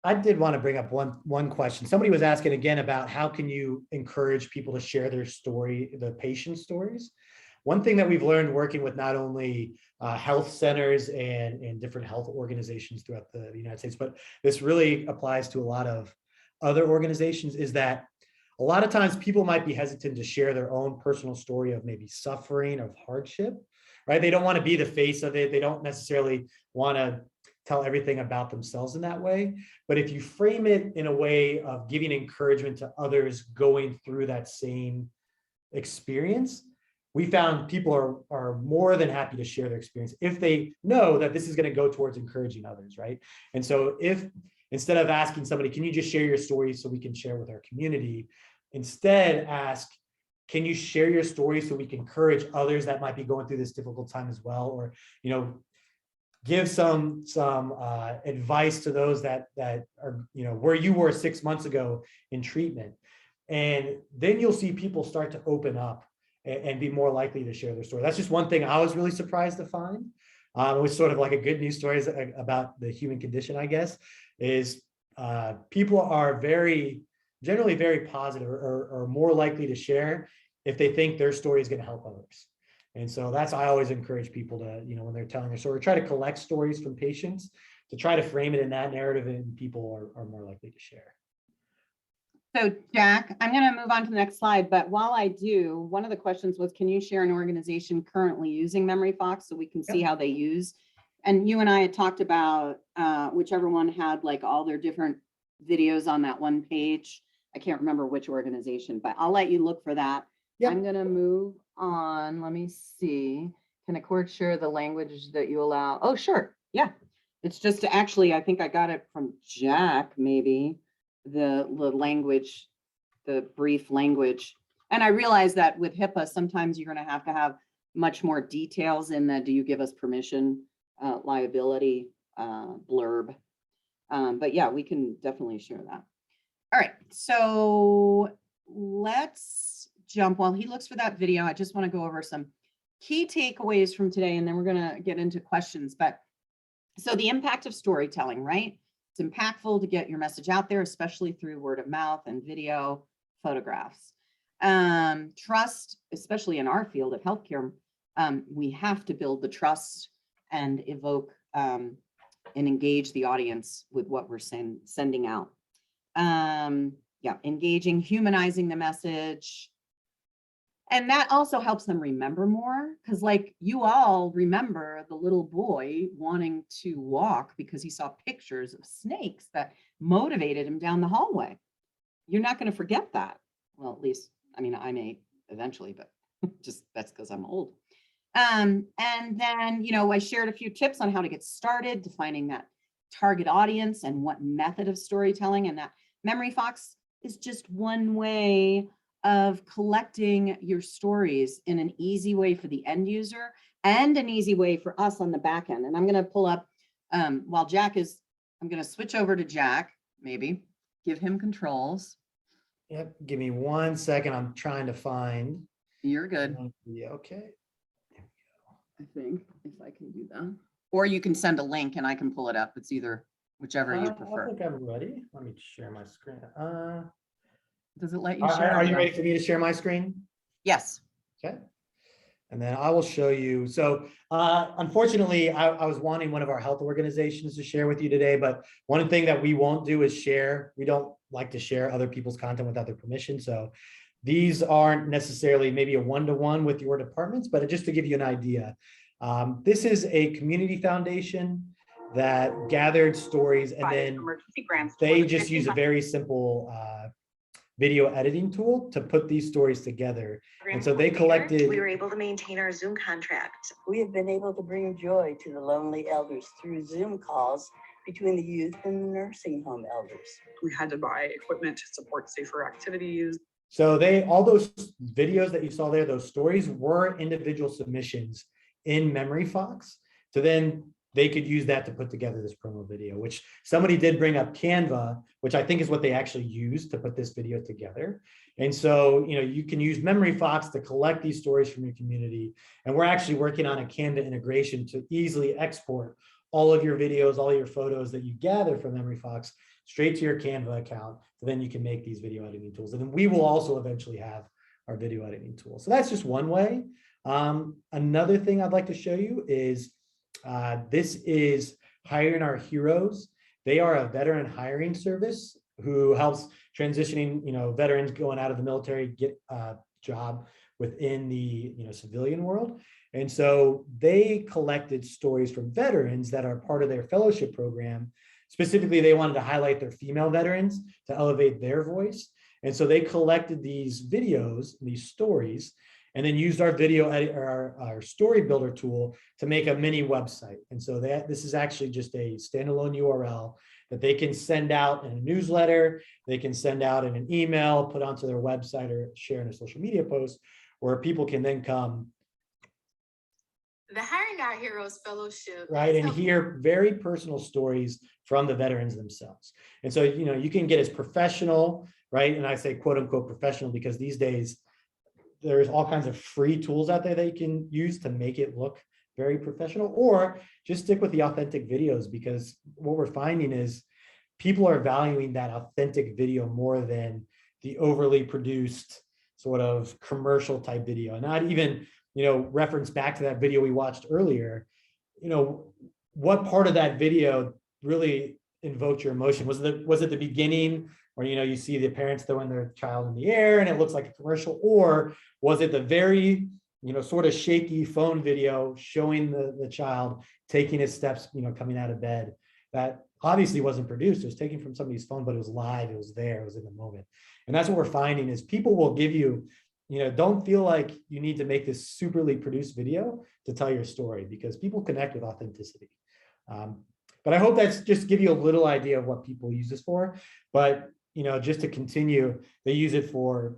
I did want to bring up one question. Somebody was asking again about how can you encourage people to share their story, the patient stories. One thing that we've learned working with not only health centers and different health organizations throughout the United States, but this really applies to a lot of other organizations, is that a lot of times people might be hesitant to share their own personal story of maybe suffering, of hardship, right? They don't want to be the face of it. They don't necessarily want to tell everything about themselves in that way. But if you frame it in a way of giving encouragement to others going through that same experience, we found people are more than happy to share their experience if they know that this is going to go towards encouraging others, right? And so if instead of asking somebody, can you just share your story so we can share with our community, instead ask, can you share your story so we can encourage others that might be going through this difficult time as well? Or, give some advice to those that are, where you were 6 months ago in treatment. And then you'll see people start to open up and be more likely to share their story. That's just one thing I was really surprised to find. It was sort of like a good news story about the human condition, I guess, is people are very generally very positive or more likely to share if they think their story is going to help others. And so that's, I always encourage people to, you know, when they're telling their story, try to collect stories from patients to try to frame it in that narrative, and people are more likely to share. So Jack, I'm going to move on to the next slide, but while I do, one of the questions was, can you share an organization currently using MemoryFox so we can see how they use? And you and I had talked about whichever one had like all their different videos on that one page. I can't remember which organization, but I'll let you look for that. Yep. I'm going to move on. Let me see. Can Accord share the language that you allow? Oh, sure. Yeah. It's just actually, I think I got it from Jack, maybe. The language, the brief language. And I realize that with HIPAA, sometimes you're going to have much more details in the, do you give us permission, liability blurb. But yeah, we can definitely share that. All right, so let's jump while he looks for that video. I just want to go over some key takeaways from today, and then we're going to get into questions. But so the impact of storytelling, right? It's impactful to get your message out there, especially through word of mouth and video, photographs. Trust, especially in our field of healthcare, we have to build the trust and evoke and engage the audience with what we're sending out. Yeah, engaging, humanizing the message. And that also helps them remember more, because like you all remember the little boy wanting to walk because he saw pictures of snakes that motivated him down the hallway. You're not going to forget that. Well, at least, I mean, I may eventually, but just that's because I'm old. And then, you know, I shared a few tips on how to get started, defining that target audience and what method of storytelling, and that MemoryFox is just one way of collecting your stories in an easy way for the end user and an easy way for us on the back end. And I'm going to pull up while Jack is, I'm going to switch over to Jack, maybe give him controls. Yep. Give me 1 second. I'm trying to find. You're good. Yeah. Okay. I think if I can do that, or you can send a link and I can pull it up. It's either whichever you prefer. I think I'm ready. Let me share my screen. Does it let you share? Are you ready for me to share my screen? Yes. Okay. And then I will show you. So unfortunately, I was wanting one of our health organizations to share with you today, but one thing that we won't do is share. We don't like to share other people's content without their permission. So these aren't necessarily maybe a one-to-one with your departments, but just to give you an idea, this is a community foundation that gathered stories, and then they just use a very simple video editing tool to put these stories together. And so they collected. We were able to maintain our Zoom contract. We have been able to bring joy to the lonely elders through Zoom calls between the youth and the nursing home elders. We had to buy equipment to support safer activities. So all those videos that you saw there, those stories were individual submissions in MemoryFox. So then they could use that to put together this promo video, which somebody did bring up Canva, which I think is what they actually used to put this video together. And so, you know, you can use MemoryFox to collect these stories from your community. And we're actually working on a Canva integration to easily export all of your videos, all your photos that you gather from MemoryFox straight to your Canva account. So then you can make these video editing tools. And then we will also eventually have our video editing tool. So that's just one way. Another thing I'd like to show you is this is Hiring Our Heroes. They are a veteran hiring service who helps transitioning, you know, veterans going out of the military get a job within the, you know, civilian world. And so they collected stories from veterans that are part of their fellowship program. Specifically, they wanted to highlight their female veterans to elevate their voice. And so they collected these videos, these stories, and then used our video edit or our story builder tool to make a mini website. And so this is actually just a standalone URL that they can send out in a newsletter, they can send out in an email, put onto their website, or share in a social media post, where people can then come. The Hiring Our Heroes Fellowship. Right, and hear very personal stories from the veterans themselves. And so, you know, you can get as professional, right? And I say quote unquote professional because these days, there's all kinds of free tools out there that you can use to make it look very professional, or just stick with the authentic videos, because what we're finding is people are valuing that authentic video more than the overly produced sort of commercial type video, and not even, reference back to that video we watched earlier. What part of that video really invoked your emotion? Was it the beginning where, you see the parents throwing their child in the air and it looks like a commercial, or was it the very, sort of shaky phone video showing the child taking his steps, coming out of bed? That obviously wasn't produced. It was taken from somebody's phone, but it was live. It was there. It was in the moment. And that's what we're finding is people will give you, don't feel like you need to make this superly produced video to tell your story, because people connect with authenticity. But I hope that's just give you a little idea of what people use this for. But, just to continue, they use it for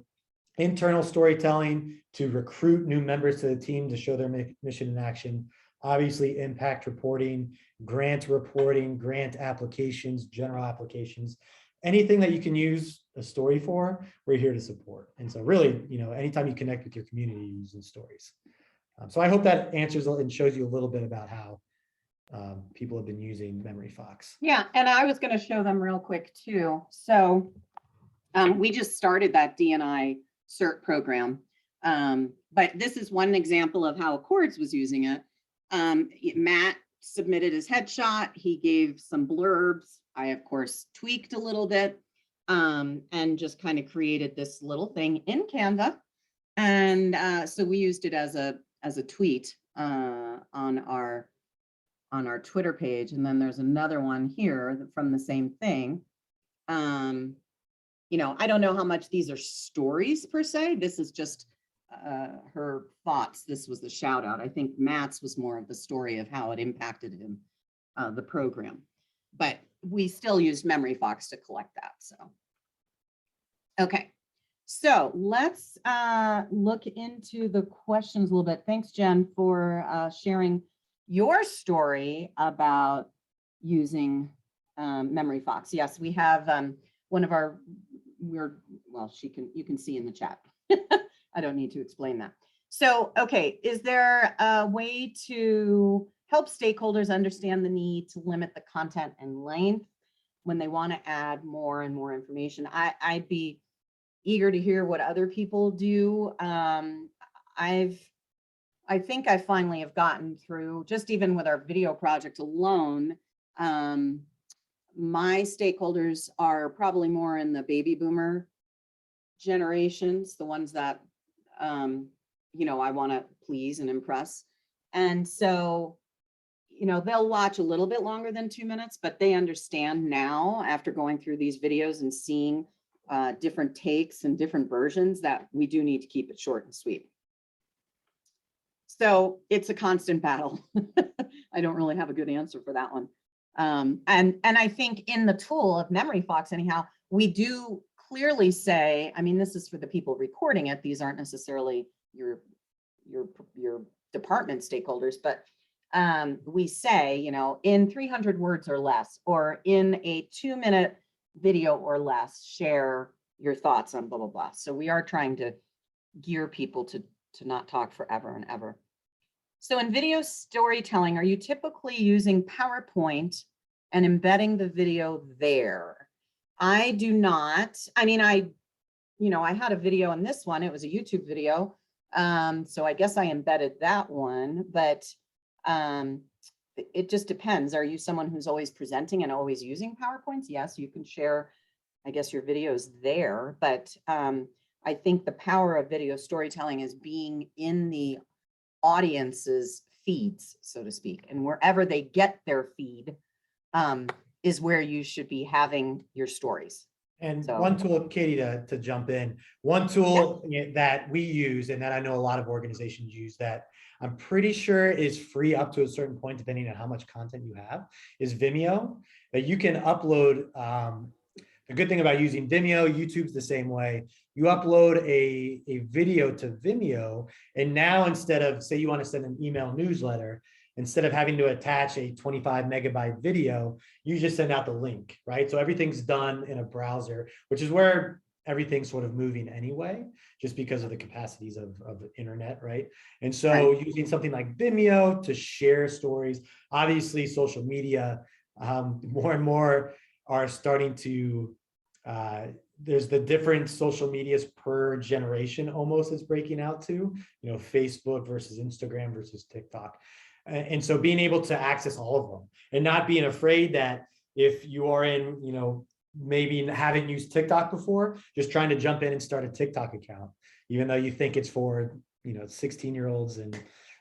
internal storytelling, to recruit new members to the team, to show their mission in action, obviously impact reporting, grant reporting, grant applications, general applications, anything that you can use a story for, we're here to support. And so really, anytime you connect with your community, you're using stories. So I hope that answers and shows you a little bit about how people have been using Memory Fox. Yeah, and I was going to show them real quick too. So we just started that D&I CERT program, but this is one example of how Accords was using it. Matt submitted his headshot. He gave some blurbs. I, of course, tweaked a little bit and just kind of created this little thing in Canva. And so we used it as a tweet on our Twitter page. And then there's another one here from the same thing. I don't know how much these are stories per se. This is just her thoughts. This was the shout out. I think Matt's was more of the story of how it impacted him, the program. But we still used Memory Fox to collect that. So, okay. So let's look into the questions a little bit. Thanks, Jen, for sharing your story about using Memory Fox. Yes, we have one of our, you can see in the chat. I don't need to explain that. So, okay, is there a way to help stakeholders understand the need to limit the content and length when they want to add more and more information? I'd be eager to hear what other people do. I think I finally have gotten through, just even with our video project alone, my stakeholders are probably more in the baby boomer generations, the ones that, I want to please and impress. And so, they'll watch a little bit longer than 2 minutes, but they understand now after going through these videos and seeing different takes and different versions that we do need to keep it short and sweet. So it's a constant battle. I don't really have a good answer for that one. And I think in the tool of Memory Fox, anyhow, we do clearly say, I mean, this is for the people recording it. These aren't necessarily your department stakeholders, but we say, in 300 words or less, or in a 2-minute video or less, share your thoughts on blah, blah, blah. So we are trying to gear people to not talk forever and ever. So in video storytelling, are you typically using PowerPoint and embedding the video there? I do not. I mean, I had a video in this one. It was a YouTube video. So I guess I embedded that one, but it just depends. Are you someone who's always presenting and always using PowerPoints? Yes, you can share, I guess, your videos there, but I think the power of video storytelling is being in the audience's feeds, so to speak, and wherever they get their feed is where you should be having your stories. And So, one tool, Katie, to jump in, one tool that we use and that I know a lot of organizations use that I'm pretty sure is free up to a certain point, depending on how much content you have, is Vimeo. That you can upload. The good thing about using Vimeo, YouTube's the same way. You upload a video to Vimeo, and now instead of, say you want to send an email newsletter, instead of having to attach a 25 megabyte video, you just send out the link, right? So everything's done in a browser, which is where everything's sort of moving anyway, just because of the capacities of the internet, right? And so using something like Vimeo to share stories, obviously social media, more and more are starting to there's the different social medias per generation almost is breaking out to, Facebook versus Instagram versus TikTok. And so being able to access all of them and not being afraid that if you are in, maybe haven't used TikTok before, just trying to jump in and start a TikTok account, even though you think it's for, 16-year-olds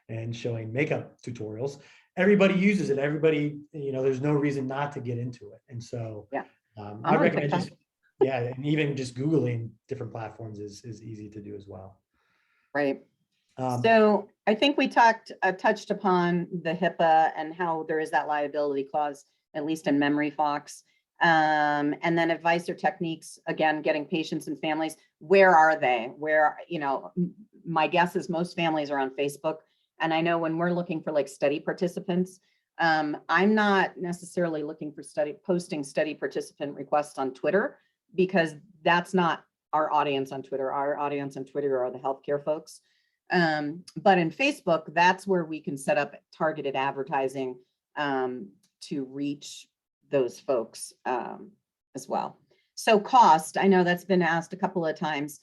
and showing makeup tutorials. Everybody uses it. Everybody, there's no reason not to get into it. And so Yeah. I on recommend TikTok. and even just Googling different platforms is easy to do as well. Right. Um, So I think we touched upon the HIPAA and how there is that liability clause, at least in Memory Fox. And then advice or techniques, again, getting patients and families. Where are they? My guess is most families are on Facebook. And I know when we're looking for like study participants, I'm not necessarily looking for posting study participant requests on Twitter, because that's not our audience on Twitter. Our audience on Twitter are the healthcare folks. But in Facebook, that's where we can set up targeted advertising to reach those folks as well. So cost, I know that's been asked a couple of times.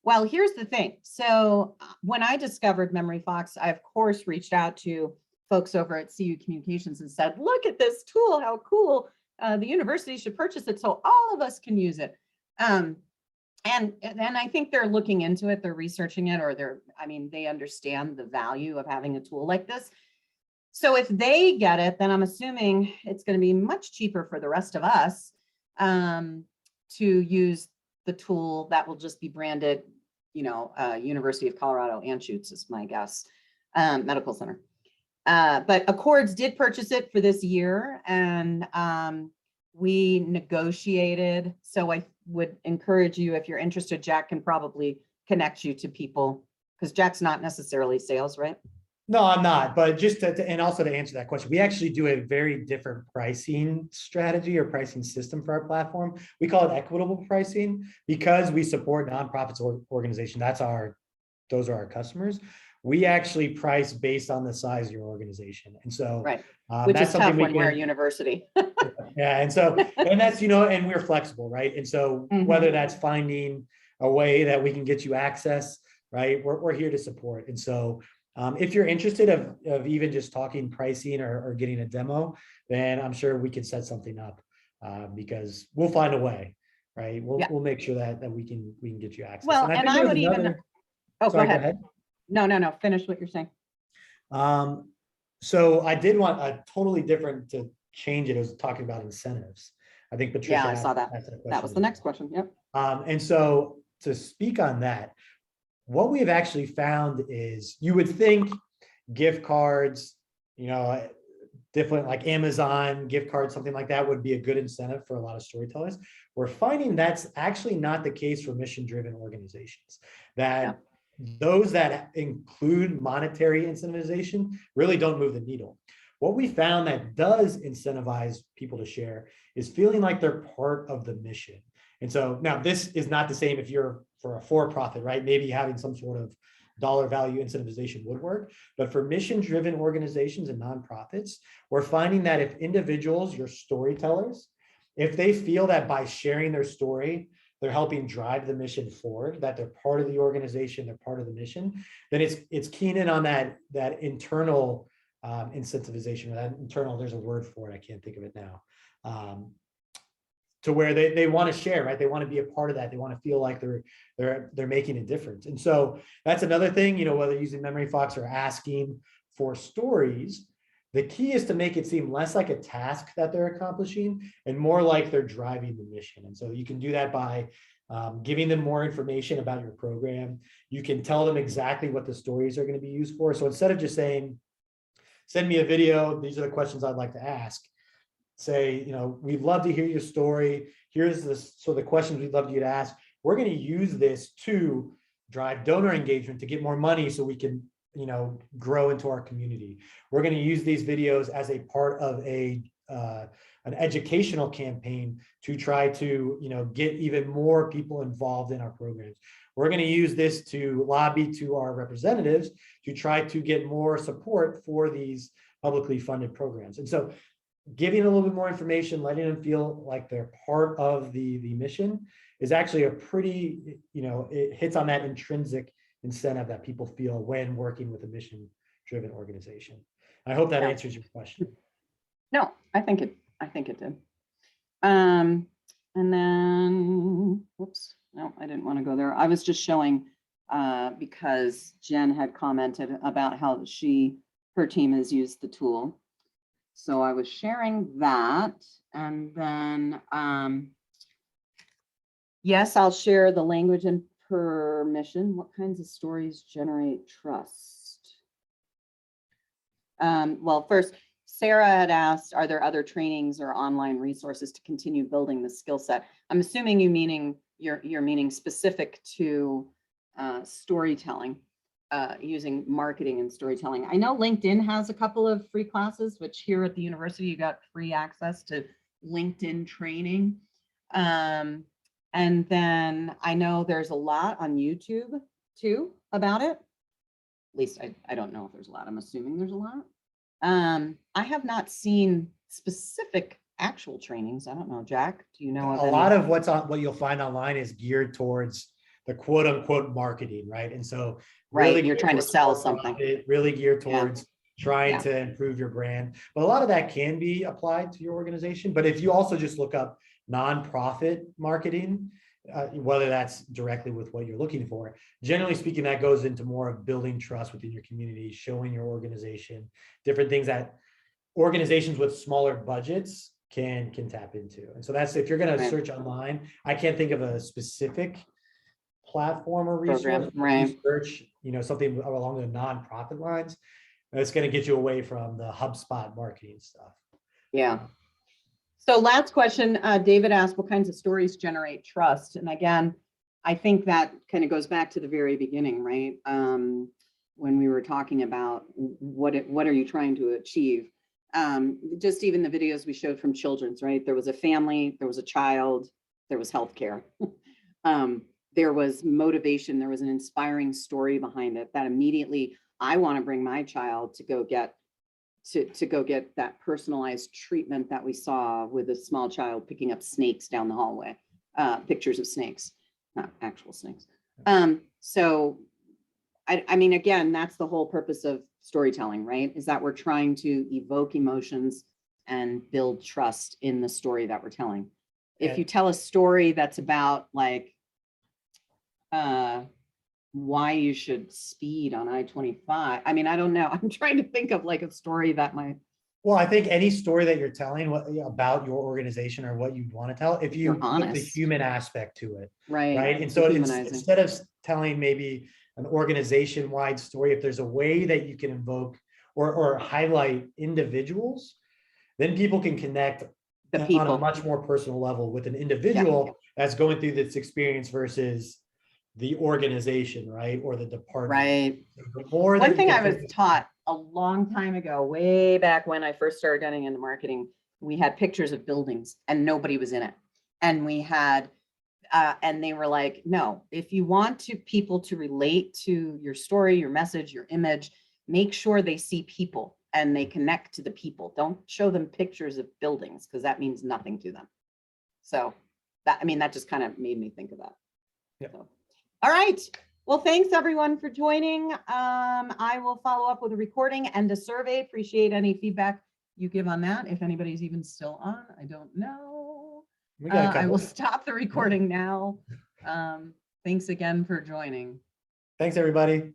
Well, here's the thing. So when I discovered Memory Fox, I of course reached out to folks over at CU Communications and said, look at this tool, how cool. The university should purchase it so all of us can use it. And I think they're looking into it, they're researching it, or they understand the value of having a tool like this. So if they get it, then I'm assuming it's going to be much cheaper for the rest of us to use the tool that will just be branded, University of Colorado Anschutz is my guess, Medical Center. But Accords did purchase it for this year, and we negotiated. So I would encourage you, if you're interested, Jack can probably connect you to people, because Jack's not necessarily sales, right? No, I'm not. But just and also to answer that question, we actually do a very different pricing strategy or pricing system for our platform. We call it equitable pricing because we support nonprofits or organizations. Those are our customers. We actually price based on the size of your organization. And so, right. Which that's is tough something when we're a university. Yeah. And so, and that's, and we're flexible, right? And so whether that's finding a way that we can get you access, right? We're here to support. And so if you're interested of even just talking pricing or getting a demo, then I'm sure we could set something up because we'll find a way, right? We'll make sure that we can get you access. Well, and I would even, sorry, go ahead. No, finish what you're saying. So I did want a totally different to change it. I was talking about incentives. I think Patricia. Yeah, I saw that. That was the next question. Yep. And so to speak on that, what we have actually found is you would think gift cards, different like Amazon gift cards, something like that would be a good incentive for a lot of storytellers. We're finding that's actually not the case for mission-driven organizations. Those that include monetary incentivization really don't move the needle. What we found that does incentivize people to share is feeling like they're part of the mission. And so now this is not the same if you're for a for-profit, right? Maybe having some sort of dollar value incentivization would work. But for mission-driven organizations and nonprofits, we're finding that if individuals, your storytellers, if they feel that by sharing their story, they're helping drive the mission forward, that they're part of the organization, they're part of the mission, then it's keen in on that internal incentivization, or that internal, there's a word for it, I can't think of it now, to where they want to share, right? They want to be a part of that. They want to feel like they're making a difference. And so that's another thing, whether using Memory Fox or asking for stories, the key is to make it seem less like a task that they're accomplishing and more like they're driving the mission. And so you can do that by giving them more information about your program. You can tell them exactly what the stories are going to be used for. So instead of just saying, send me a video, these are the questions I'd like to ask, say, we'd love to hear your story. Here's the questions we'd love you to ask. We're going to use this to drive donor engagement to get more money so we can grow into our community. We're going to use these videos as a part of an educational campaign to try to get even more people involved in our programs. We're going to use this to lobby to our representatives to try to get more support for these publicly funded programs. And so giving a little bit more information, letting them feel like they're part of the mission is actually a pretty, it hits on that intrinsic incentive that people feel when working with a mission-driven organization. I hope that answers your question. No, I think it did. And then, whoops, no, I didn't want to go there. I was just showing because Jen had commented about how her team has used the tool. So I was sharing that, and then yes, I'll share the language and permission. What kinds of stories generate trust? Well, first, Sarah had asked, are there other trainings or online resources to continue building the skill set? I'm assuming you're meaning specific to storytelling, using marketing and storytelling. I know LinkedIn has a couple of free classes, which here at the university, you got free access to LinkedIn training. And then I know there's a lot on YouTube too about it. At least I don't know if there's a lot. I'm assuming there's a lot. I have not seen specific actual trainings. I don't know, Jack, do you know of A any? lot of what you'll find online is geared towards the quote unquote marketing, right? And so really Right, you're trying to geared sell towards something. profit, really geared towards trying Yeah. to improve your brand. But a lot of that can be applied to your organization. But if you also just look up nonprofit marketing, whether that's directly with what you're looking for, generally speaking, that goes into more of building trust within your community, showing your organization, different things that organizations with smaller budgets can tap into. And so that's, if you're going to Right. search online, I can't think of a specific platform or resource. Program, If you right. search, something along the nonprofit lines, that's going to get you away from the HubSpot marketing stuff. Yeah. So last question, David asked, what kinds of stories generate trust? And again, I think that kind of goes back to the very beginning, right? When we were talking about what are you trying to achieve? Just even the videos we showed from Children's, right? There was a family, there was a child, there was healthcare. There was motivation, there was an inspiring story behind it that immediately, I want to bring my child to go get that personalized treatment that we saw with a small child picking up snakes down the hallway, pictures of snakes, not actual snakes. So I mean, again, that's the whole purpose of storytelling, right? Is that we're trying to evoke emotions and build trust in the story that we're telling. If you tell a story that's about like why you should speed on I-25. I mean, I don't know. I'm trying to think of like a story that might. Well, I think any story that you're telling about your organization or what you want to tell, if you put the human aspect to it, right? And so instead of telling maybe an organization-wide story, if there's a way that you can invoke or highlight individuals, then people can connect on a much more personal level with an individual that's going through this experience versus the organization, right? Or the department. Right. One thing I was taught a long time ago, way back when I first started getting into marketing, we had pictures of buildings and nobody was in it. And we had, and they were like, no, if you want people to relate to your story, your message, your image, make sure they see people and they connect to the people. Don't show them pictures of buildings because that means nothing to them. So that just kind of made me think of that. Yeah. So. All right. Well, thanks everyone for joining. I will follow up with a recording and a survey. Appreciate any feedback you give on that. If anybody's even still on, I don't know. I will stop the recording now. Thanks again for joining. Thanks, everybody.